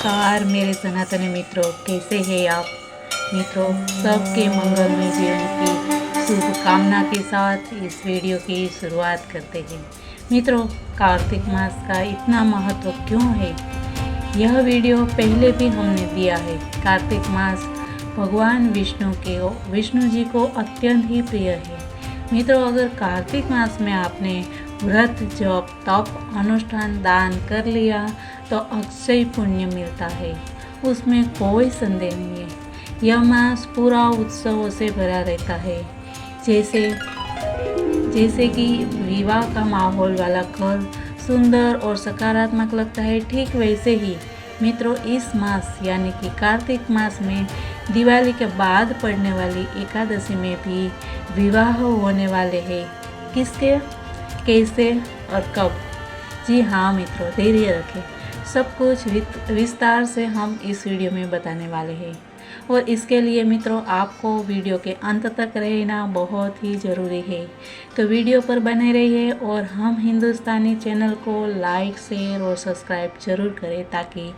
नमस्कार मेरे सनातनी मित्रों, कैसे हैं आप मित्रों। सबके मंगलमय जीवन की शुभकामना के साथ इस वीडियो की शुरुआत करते हैं। मित्रों, कार्तिक मास का इतना महत्व क्यों है, यह वीडियो पहले भी हमने दिया है। कार्तिक मास भगवान विष्णु जी को अत्यंत ही प्रिय है। मित्रों, अगर कार्तिक मास में आपने व्रत, जप, तप, अनुष्ठान, दान कर लिया तो अक्षय पुण्य मिलता है, उसमें कोई संदेह नहीं है। यह मास पूरा उत्सवों से भरा रहता है। जैसे कि विवाह का माहौल वाला घर सुंदर और सकारात्मक लगता है, ठीक वैसे ही मित्रों इस मास यानी कि कार्तिक मास में दिवाली के बाद पड़ने वाली एकादशी में भी विवाह होने वाले हैं। किसके, कैसे और कब? जी हाँ मित्रों, धैर्य रखें, सब कुछ विस्तार से हम इस वीडियो में बताने वाले हैं। और इसके लिए मित्रों आपको वीडियो के अंत तक रहना बहुत ही ज़रूरी है। तो वीडियो पर बने रहिए और हम हिंदुस्तानी चैनल को लाइक, शेयर और सब्सक्राइब जरूर करें ताकि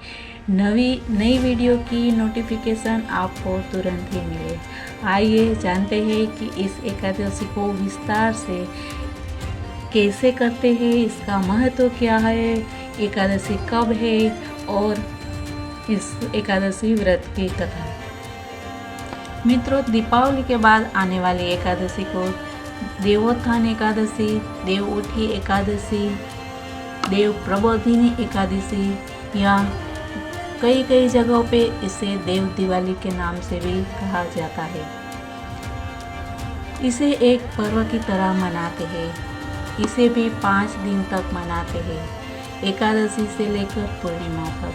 नई वीडियो की नोटिफिकेशन आपको तुरंत ही मिले। आइए जानते हैं कि इस एकादशी को विस्तार से कैसे करते हैं, इसका महत्व क्या है, एकादशी कब है और इस एकादशी व्रत की कथा। मित्रों, दीपावली के बाद आने वाली एकादशी को देवोत्थान एकादशी, देव उठी एकादशी, देव प्रबोधिनी एकादशी या कई जगहों पे इसे देव दिवाली के नाम से भी कहा जाता है। इसे एक पर्व की तरह मनाते हैं। इसे भी 5 दिन तक मनाते हैं, एकादशी से लेकर पूर्णिमा तक।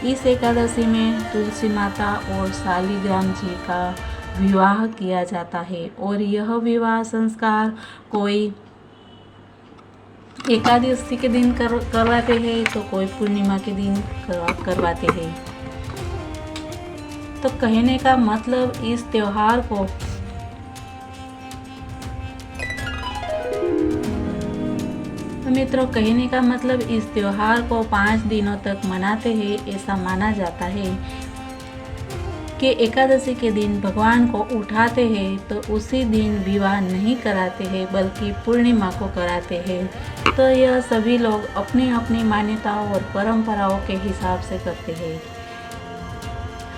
इस एकादशी में तुलसी माता और शालिग्राम जी का विवाह किया जाता है और यह विवाह संस्कार कोई एकादशी के दिन करवाते हैं तो कोई पूर्णिमा के दिन करवाते हैं। तो कहने का मतलब इस त्योहार को मित्रों कहने का मतलब इस त्योहार को 5 दिनों तक मनाते हैं। ऐसा माना जाता है कि एकादशी के दिन भगवान को उठाते हैं तो उसी दिन विवाह नहीं कराते हैं बल्कि पूर्णिमा को कराते हैं। तो यह सभी लोग अपनी अपनी मान्यताओं और परंपराओं के हिसाब से करते हैं।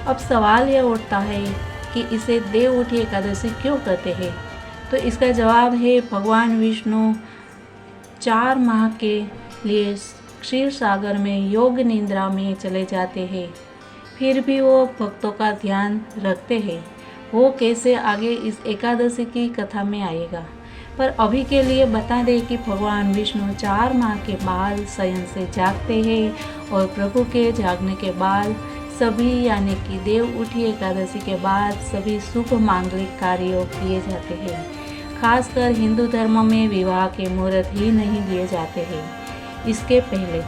अब सवाल यह उठता है कि इसे देव उठी एकादशी क्यों कहते हैं। तो इसका जवाब है, भगवान विष्णु 4 माह के लिए क्षीर सागर में योग निद्रा में चले जाते हैं, फिर भी वो भक्तों का ध्यान रखते हैं। वो कैसे, आगे इस एकादशी की कथा में आएगा। पर अभी के लिए बता दें कि भगवान विष्णु 4 माह के बाद शयन से जागते हैं और प्रभु के जागने के बाद सभी यानी कि देव उठी एकादशी के बाद सभी शुभ मांगलिक कार्यों किए जाते हैं। खासकर हिंदू धर्म में विवाह के मुहूर्त ही नहीं दिए जाते हैं। इसके पहले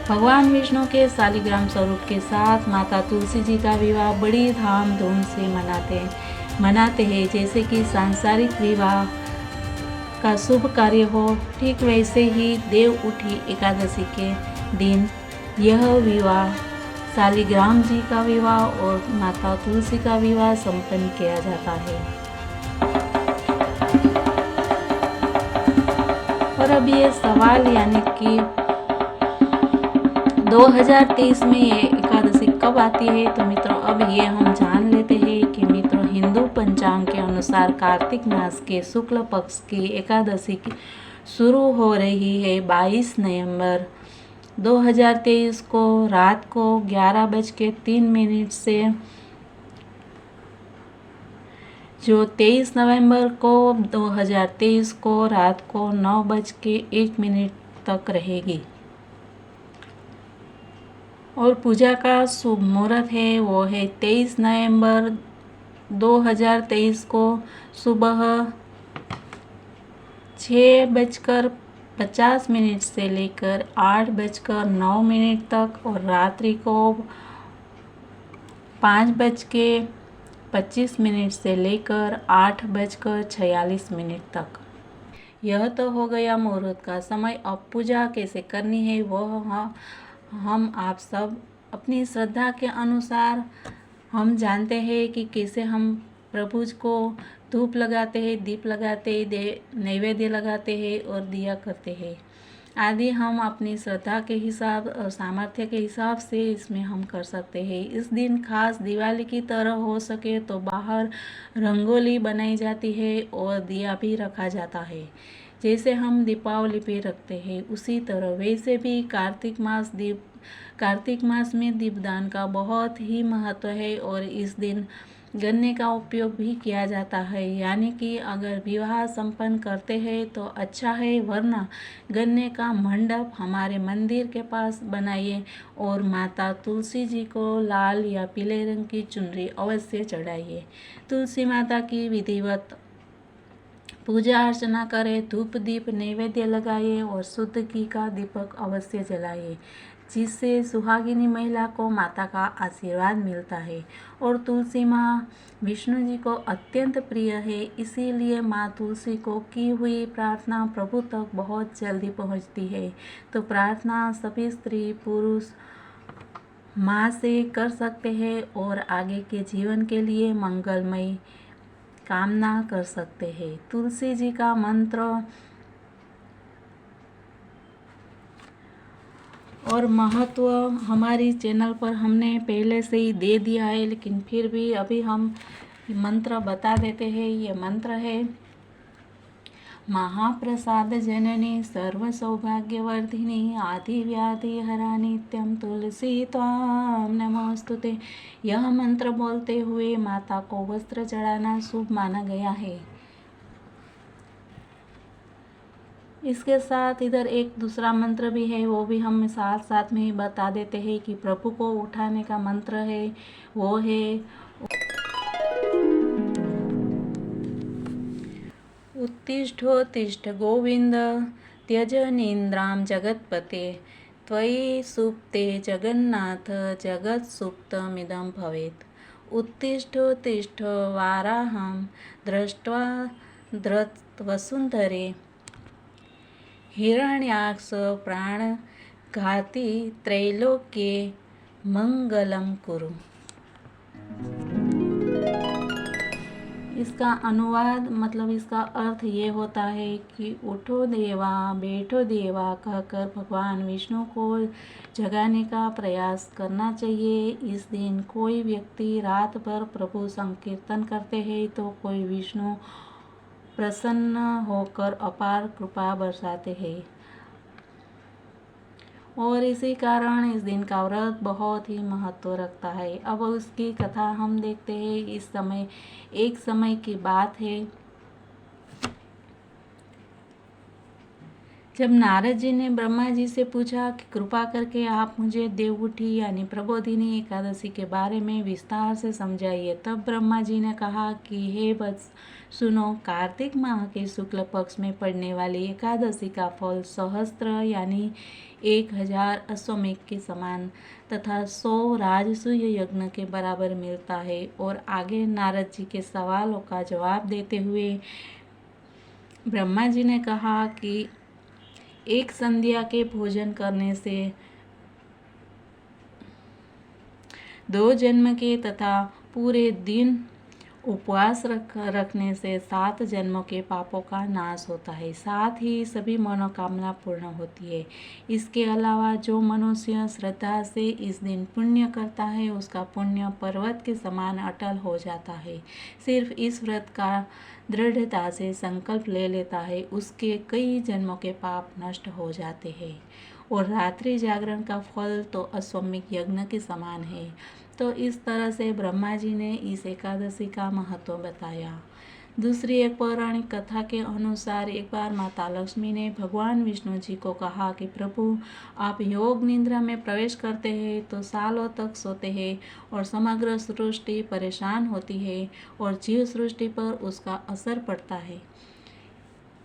भगवान विष्णु के शालिग्राम स्वरूप के साथ माता तुलसी जी का विवाह बड़ी धामधूम से मनाते हैं। जैसे कि सांसारिक विवाह का शुभ कार्य हो, ठीक वैसे ही देव उठी एकादशी के दिन यह विवाह, शालिग्राम जी का विवाह और माता तुलसी का विवाह संपन्न किया जाता है। और अब ये सवाल यानी कि 2023 में ये एकादशी कब आती है, तो मित्रों अब ये हम जान लेते हैं कि मित्रों हिंदू पंचांग के अनुसार कार्तिक मास के शुक्ल पक्ष की एकादशी शुरू हो रही है 22 नवंबर 2023 को रात को 11:03 से, जो 23 नवंबर को 2023 को रात को 9:01 तक रहेगी। और पूजा का शुभ मुहूर्त है वो है 23 नवंबर 2023 को सुबह 6:50 से लेकर 8:09 तक और रात्रि को 5:25 से लेकर 8:46 तक। यह तो हो गया मुहूर्त का समय। अब पूजा कैसे करनी है वह हम आप सब अपनी श्रद्धा के अनुसार हम जानते हैं कि कैसे हम प्रभु को धूप लगाते हैं, दीप लगाते हैं, नैवेद्य लगाते हैं और दिया करते हैं आदि। हम अपनी श्रद्धा के हिसाब और सामर्थ्य के हिसाब से इसमें हम कर सकते हैं। इस दिन खास दिवाली की तरह हो सके तो बाहर रंगोली बनाई जाती है और दिया भी रखा जाता है। जैसे हम दीपावली पे रखते हैं उसी तरह वैसे भी कार्तिक मास में दीपदान का बहुत ही महत्व है और इस दिन गन्ने का उपयोग भी किया जाता है। यानी कि अगर विवाह संपन्न करते हैं तो अच्छा है, वरना गन्ने का मंडप हमारे मंदिर के पास बनाइए और माता तुलसी जी को लाल या पीले रंग की चुनरी अवश्य चढ़ाइए। तुलसी माता की विधिवत पूजा अर्चना करें, धूप दीप नैवेद्य लगाइए और शुद्ध घी का दीपक अवश्य जलाइए, जिससे सुहागिनी महिला को माता का आशीर्वाद मिलता है। और तुलसी माँ विष्णु जी को अत्यंत प्रिय है, इसीलिए माँ तुलसी को की हुई प्रार्थना प्रभु तक बहुत जल्दी पहुँचती है। तो प्रार्थना सभी स्त्री पुरुष माँ से कर सकते हैं और आगे के जीवन के लिए मंगलमय कामना कर सकते हैं। तुलसी जी का मंत्र और महत्व हमारी चैनल पर हमने पहले से ही दे दिया है, लेकिन फिर भी अभी हम मंत्र बता देते हैं। ये मंत्र है, महाप्रसाद जननी सर्व सौभाग्यवर्धिनी आदि व्याधि हरा नित्यम तुलसी त्वाम नमोस्तुते। यह मंत्र बोलते हुए माता को वस्त्र चढ़ाना शुभ माना गया है। इसके साथ इधर एक दूसरा मंत्र भी है, वो भी हम साथ साथ में ही बता देते हैं कि प्रभु को उठाने का मंत्र है, वो है उत्तिष्ठोत्तिष्ठ गोविंद त्यज निन्द्रां जगत्पते त्वयि सुप्ते जगन्नाथ जगत्सुप्तमिदं भवेत्। उत्तिष्ठोत्तिष्ठ वाराहं दृष्ट्वा धृतवसुन्धरे हिरण्याक्ष प्राणघाती त्रैलोक्ये मंगलम कुरु। इसका अनुवाद मतलब इसका अर्थ ये होता है कि उठो देवा बैठो देवा कहकर भगवान विष्णु को जगाने का प्रयास करना चाहिए। इस दिन कोई व्यक्ति रात भर प्रभु संकीर्तन करते हैं तो कोई विष्णु प्रसन्न होकर अपार कृपा बरसाते हैं और इसी कारण इस दिन का व्रत बहुत ही महत्व रखता है। अब उसकी कथा हम देखते हैं। एक समय की बात है जब नारद जी ने ब्रह्मा जी से पूछा कि कृपा करके आप मुझे देवउठी यानी प्रबोधिनी एकादशी के बारे में विस्तार से समझाइए। तब ब्रह्मा जी ने कहा कि हे वत्स सुनो, कार्तिक माह के शुक्ल पक्ष में पड़ने वाली एकादशी का फल सहस्त्र यानी 1000 अश्वमेघ के समान तथा 100 राजसूय यज्ञ के बराबर मिलता है। और आगे नारद जी के सवालों का जवाब देते हुए ब्रह्मा जी ने कहा कि एक संध्या के भोजन करने से 2 जन्म के तथा पूरे दिन उपवास रखने से 7 जन्मों के पापों का नाश होता है, साथ ही सभी मनोकामना पूर्ण होती है। इसके अलावा जो मनुष्य श्रद्धा से इस दिन पुण्य करता है उसका पुण्य पर्वत के समान अटल हो जाता है। सिर्फ इस व्रत का दृढ़ता से संकल्प ले लेता है उसके कई जन्मों के पाप नष्ट हो जाते हैं। और रात्रि जागरण का फल तो अश्वमेघ यज्ञ के समान है। तो इस तरह से ब्रह्मा जी ने इस एकादशी का महत्व बताया। दूसरी एक पौराणिक कथा के अनुसार एक बार माता लक्ष्मी ने भगवान विष्णु जी को कहा कि प्रभु, आप योग निद्रा में प्रवेश करते हैं तो सालों तक सोते हैं और समग्र सृष्टि परेशान होती है और जीव सृष्टि पर उसका असर पड़ता है।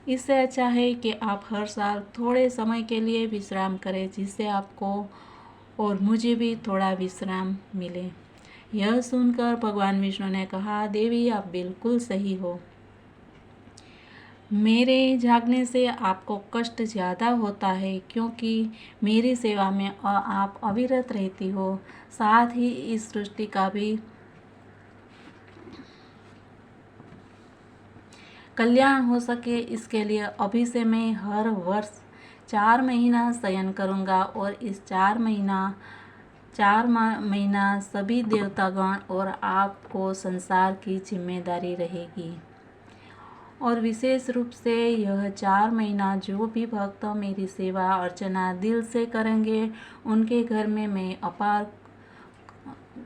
इससे अच्छा है कि आप हर साल थोड़े समय के लिए विश्राम करें, जिससे आपको और मुझे भी थोड़ा विश्राम मिले। यह सुनकर भगवान विष्णु ने कहा, देवी आप बिल्कुल सही हो। मेरे जागने से आपको कष्ट ज़्यादा होता है क्योंकि मेरी सेवा में आप अविरत रहती हो। साथ ही इस सृष्टि का भी कल्याण हो सके, इसके लिए अभी से मैं हर वर्ष 4 महीना शयन करूँगा और इस 4 महीना सभी देवतागण और आपको संसार की जिम्मेदारी रहेगी। और विशेष रूप से यह 4 महीना जो भी भक्त मेरी सेवा अर्चना दिल से करेंगे उनके घर में मैं अपार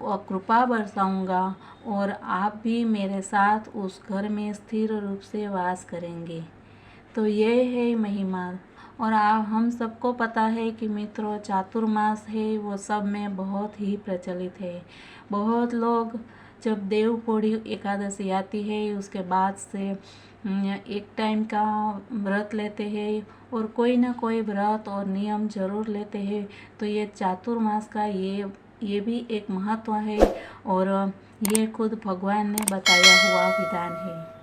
कृपा बरसाऊंगा और आप भी मेरे साथ उस घर में स्थिर रूप से वास करेंगे। तो ये है महिमा। और आप हम सबको पता है कि मित्रों, चातुर्मास है वो सब में बहुत ही प्रचलित है। बहुत लोग जब देवपोढ़ी एकादशी आती है उसके बाद से एक टाइम का व्रत लेते हैं और कोई ना कोई व्रत और नियम जरूर लेते हैं। तो ये चातुर्मास का ये भी एक महत्व है और ये खुद भगवान ने बताया हुआ विधान है।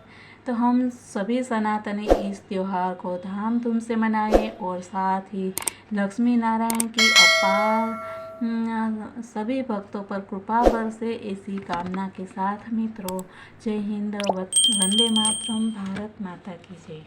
तो हम सभी सनातनी इस त्योहार को धामधूम से मनाएं और साथ ही लक्ष्मी नारायण की अपार सभी भक्तों पर कृपा बरसे, ऐसी कामना के साथ मित्रों, जय हिंद, वंदे मातरम, भारत माता की जय।